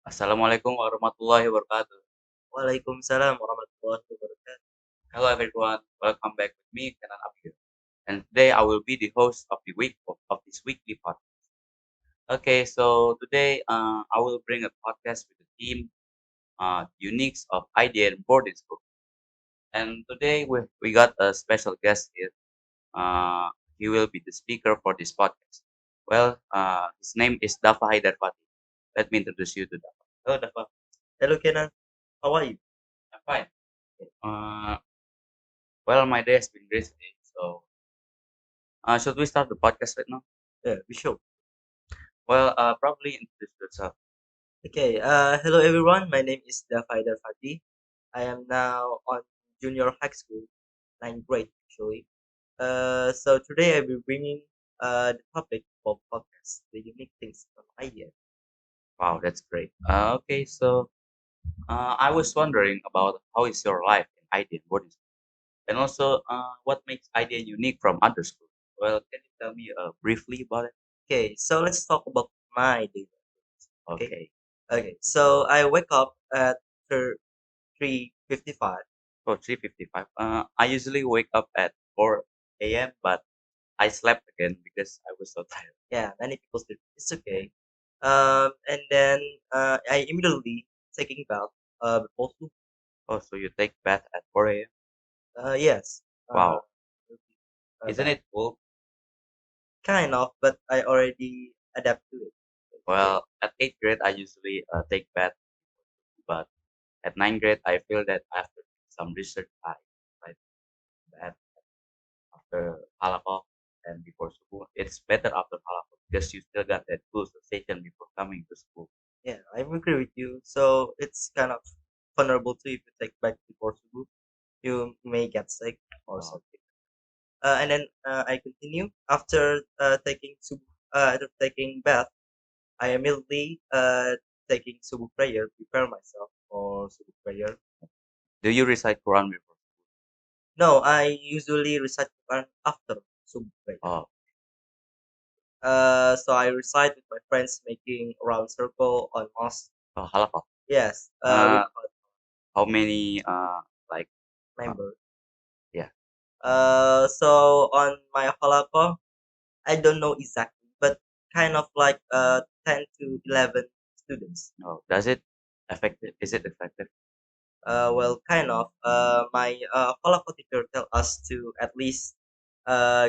Assalamualaikum warahmatullahi wabarakatuh. Waalaikumsalam warahmatullahi wabarakatuh. Hello everyone, welcome back with me, Keenan Abigai. And today I will be the host of the week of this weekly podcast. Okay, so today I will bring a podcast with the theme Uniques of IDN boarding school. And today we got a special guest here. Uh, he will be the speaker for this podcast. Well, his name is Daffa Haidar. Let me introduce you to Daffa. Hello, Daffa. Hello Kenan, how are you? I'm fine. Uh, well, my day has been great today, so should we start the podcast right now? Yeah, we should. Well, probably introduce yourself. Okay, hello everyone. My name is Daffa Haidar. I am now on junior high school, ninth grade actually. So today I will be bringing the topic of podcast, the unique things from idea. Wow, that's great. Okay, so I was wondering about how is your life in IDN boarding school, and also what makes IDN unique from other schools. Well, can you tell me briefly about it? Okay, so let's talk about my day. Okay, Okay. okay. So I wake up at 3:55. Oh, 3:55. I usually wake up at 4 a.m., but I slept again because I was so tired. Yeah, many people do. It's okay. And then I immediately taking bath before school. Oh, so you take bath at 4 a.m.? Yes. Uh, Wow, isn't bath. it cool? Kind of, but I already adapt to it. It's okay. Well, at 8th grade, I usually take bath, but at ninth grade, I feel that after some research, I that after halakha and before school, it's better after halakha because you still got that cool sensation before coming to school. Yeah, I agree with you. So it's kind of vulnerable too if you take back before school. You may get sick or Oh, something. And then I continue after after taking bath. I immediately taking subuh prayer, prepare myself for subuh prayer. do you recite Quran before? No, I usually recite Quran after subuh prayer. Oh, So I recite with my friends, making round circle on mosque. oh halakha. Yes, with Uh, how many like uh, member. yeah? So on my halaqah, I don't know exactly, but kind of like 10 to 11 students. Oh, does it effective? Is it effective? Well, kind of. My halaqah teacher tell us to at least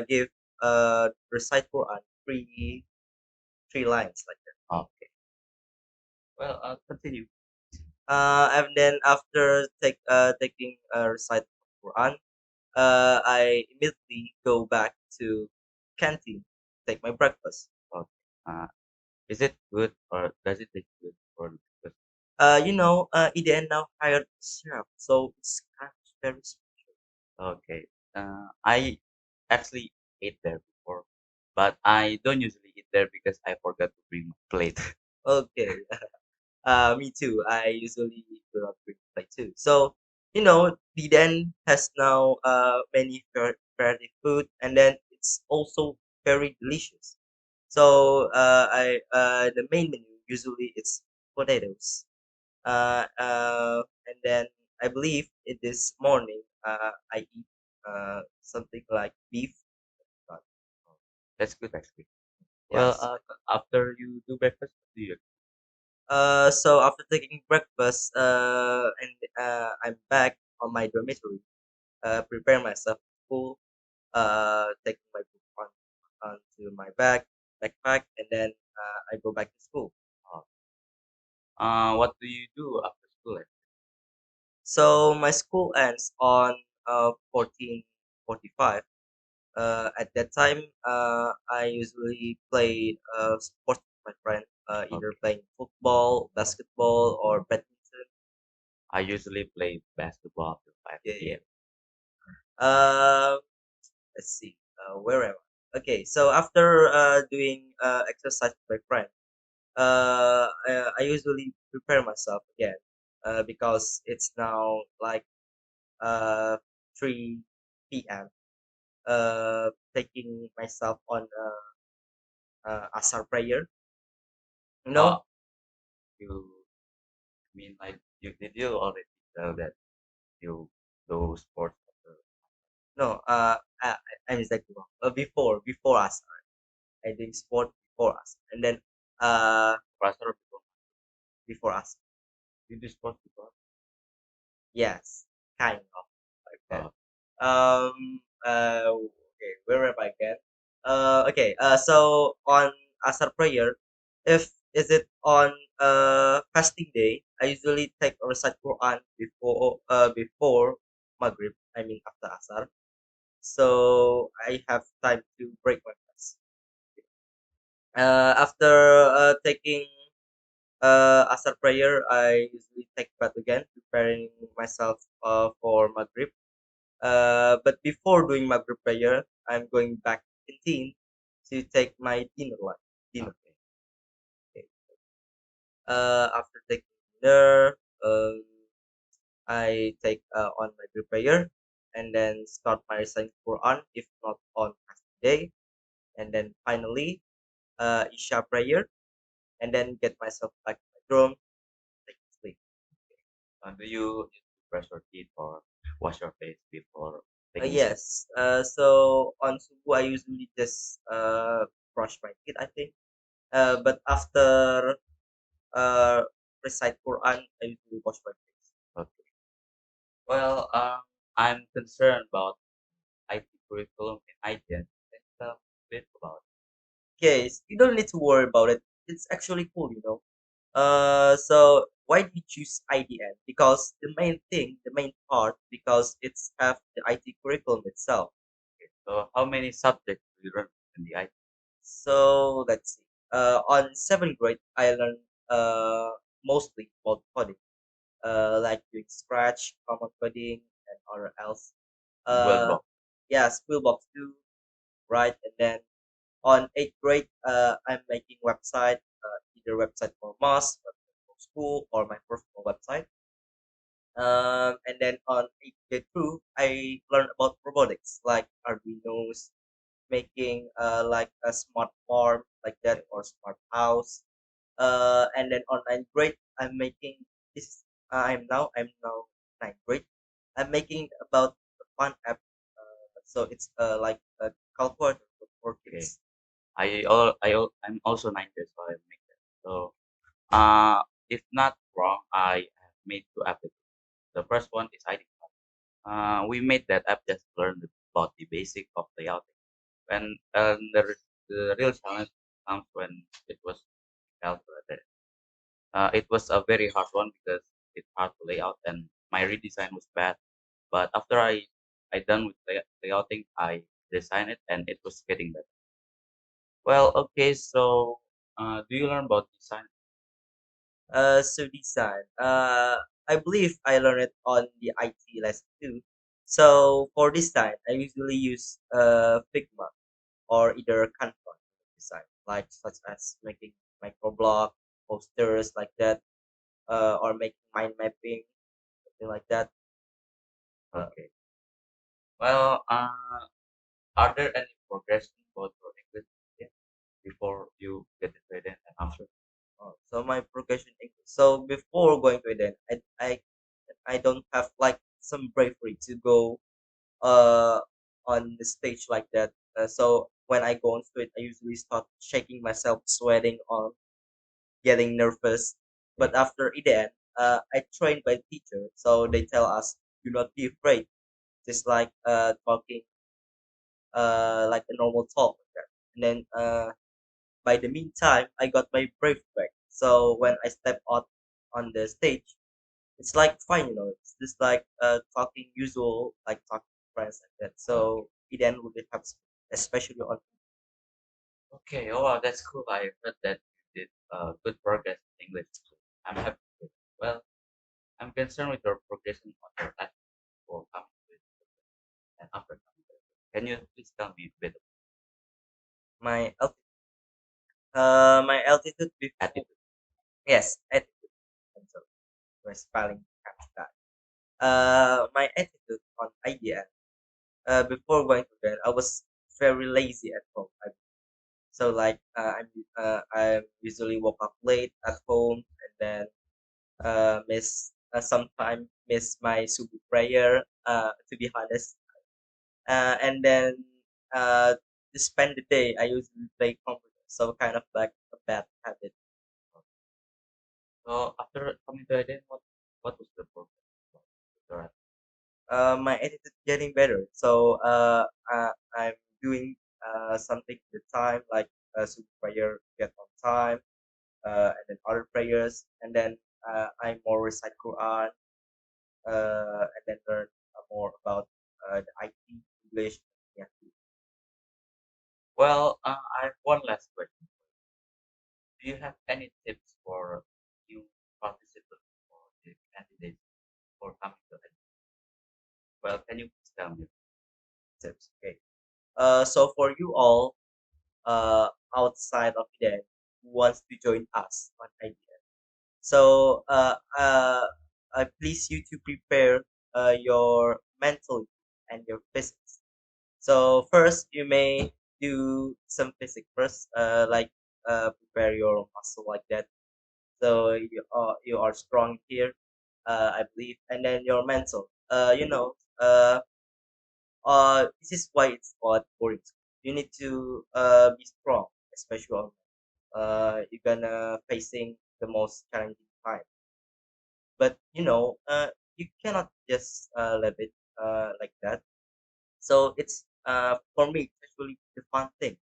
give recite Quran three lines like that. Oh, okay. Well, continue. And then after taking recite Quran, I immediately go back to canteen, take my breakfast. Okay. Is it good or does it taste good or good? EDN now hired chef, so it's kind of very special. Okay. I actually ate there before, but I don't usually eat there because I forgot to bring my plate. Okay, me too. I usually do not bring plate too. So EDN has now many variety food, and then it's also very delicious. So the main menu usually it's potatoes. And then I believe in this morning I eat something like beef. Uh, That's good actually. Well, Yes. after you do breakfast, what do you? So after taking breakfast, and I'm back on my dormitory, prepare myself full, taking my book onto my backpack, and then I go back to school. What do you do after school? So my school ends on 14:45. At that time, I usually play sports with my friend, either Okay. playing football, basketball, or badminton. I usually play basketball after Yeah, 5 yeah. p.m. Let's see. Where am I? Okay, so after doing exercise with my friend, I usually prepare myself again because it's now like 3 p.m. Taking myself on asar prayer. You Uh, know, you. mean, like, did you already tell that you do sports after No, I'm exactly wrong. Before us, I did sport before us, and then class or before? before us, You do sports before? yes, kind of like that. Uh, Okay, where am I again? Okay. So on Asar prayer, if is it on fasting day, I usually take a recite Quran before Maghrib. I mean after Asar, so I have time to break my fast. After taking Asar prayer, I usually take bath again, preparing myself for Maghrib. But before doing Maghrib prayer, I'm going back to canteen to take my dinner one. Dinner. okay. Okay. After taking dinner, I take on Maghrib prayer and then start my reciting Quran if not on fasting day, and then finally Isha prayer, and then get myself back to my room, take a sleep. Do you need to brush your teeth or wash your face before taking sleep? Yes. So on Subuh, I usually just brush my teeth, I think. But after uh, recite Quran, I usually wash my face. Okay. Well, I'm concerned about IT curriculum in IDN. Can you tell a bit about Yes, you don't need to worry about it. It's actually cool, you know. So why did you choose IDN? Because the main part, because it's have the IT curriculum itself. it? So, how many subjects do you learn in the IT? So let's see. On seventh grade, I learned mostly about coding, like doing Scratch, common coding, and other else. Well, Uh, yeah, Schoolbox too, right? And then on eighth grade, I'm making website, either website for mass, website for school, or my personal website. And then on eighth grade two, I learned about robotics, like Arduino's, making like a smart farm like that or smart house. And then on ninth grade, I'm making this. I'm now ninth grade. I'm making about a fun app. So it's like a calculator for okay. kids. I'm also 9 years, so I make that. So, uh, if not wrong, I have made two apps. The first one is ID. We made that app just to learn about the basic of layout. And the real challenge comes when it was calculated. It was a very hard one because it's hard to lay out and my redesign was bad. But after I done with layouting, I designed it and it was getting better. Well, okay, so do you learn about design? So design. I believe I learned it on the IT lesson too. So for design, I usually use Figma or either Canva design, like such as making microblog, posters like that, or making mind mapping, something like that. Uh, Okay. Well, are there any progression about your English, yeah, before you get into it and after? so my progression. So before going to Eden, I don't have like some bravery to go uh on the stage like that. So when I go on stage, I usually start shaking myself, sweating, on getting nervous. Okay. But after Eden, I trained by teacher, so they tell us do not be afraid, just like talking like a normal talk like that. And then by the meantime, I got my brave back. So when I step out on the stage, it's like fine, you know. It's just like talking usual, like talking to friends like that. Okay. So it then really helps, me, especially on. Okay. Oh, wow, that's cool. I heard that you did good progress in English. So I'm happy with it. Well, I'm concerned with your progression on your life before coming to it and after coming to it. Can you please tell me a bit of My my altitude before, attitude? yes, attitude. I'm sorry, my spelling kind of bad. My attitude on idea. Before going to bed, I was very lazy at home. So like I usually woke up late at home, and then Sometimes miss my subuh prayer. To be honest, and then to spend the day, I usually play computer. So kind of like a bad habit. So after coming to IDN, what was the problem? Alright. My attitude getting better. So I'm doing something at the time, like super prayer get on time, and then other prayers, and then I more recite Quran, and then learn more about the IT English. Yeah. Well, I have one last question. Do you have any tips for new participants or the candidates for coming to IDN? Well, can you please tell me? Tips. Okay. So for you all outside of them who wants to join us on idea. So I please you to prepare your mental and your physics. So first you may do some physics first, like prepare your muscle like that. So you are strong here, I believe, and then your mental. This is why it's called boring school. You need to be strong, especially you're gonna facing the most challenging time. But you cannot just leave it like that. So it's for me it's actually the fun thing.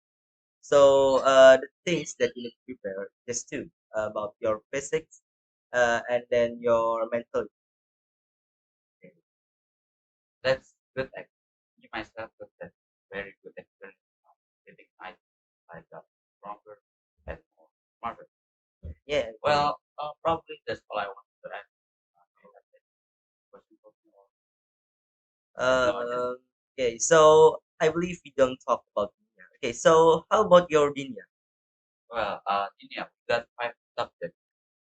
So the things that you need to prepare just two about your physics and then your mental. Okay. That's good. Me myself got that very good experience getting night I got stronger and more smarter. Yeah, for me. Well, probably that's all I wanted to add. Do you have any question for me or no idea? Uh, okay, so I believe we don't talk about Dinya. Okay, so how about your Dinya? Well, in yeah, we got five subjects.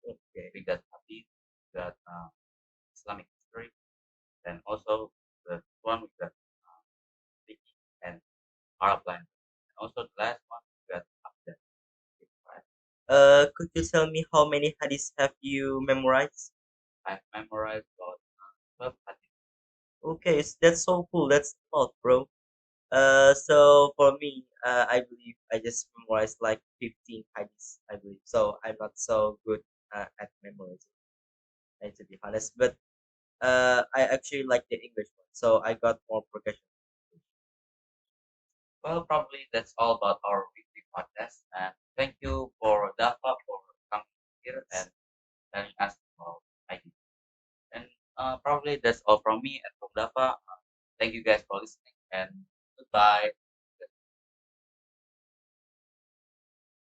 Okay. We got Hadith, we got Islamic history, and also the one we got speaking and Arab language. And also the last one we got Abjad. Right? Could you tell me how many hadiths have you memorized? I've memorized about 12 Hadith. Okay, that's so cool. That's a lot, bro. So for me, I believe I just memorized like 15 hadiths, I believe. So I'm not so good at memorizing, and to be honest. But I actually like the English one, so I got more progression. Well, probably that's all about our weekly podcast. And thank you for Daffa for coming here and telling us about ID. And probably that's all from me and from Daffa. Thank you guys for listening and goodbye.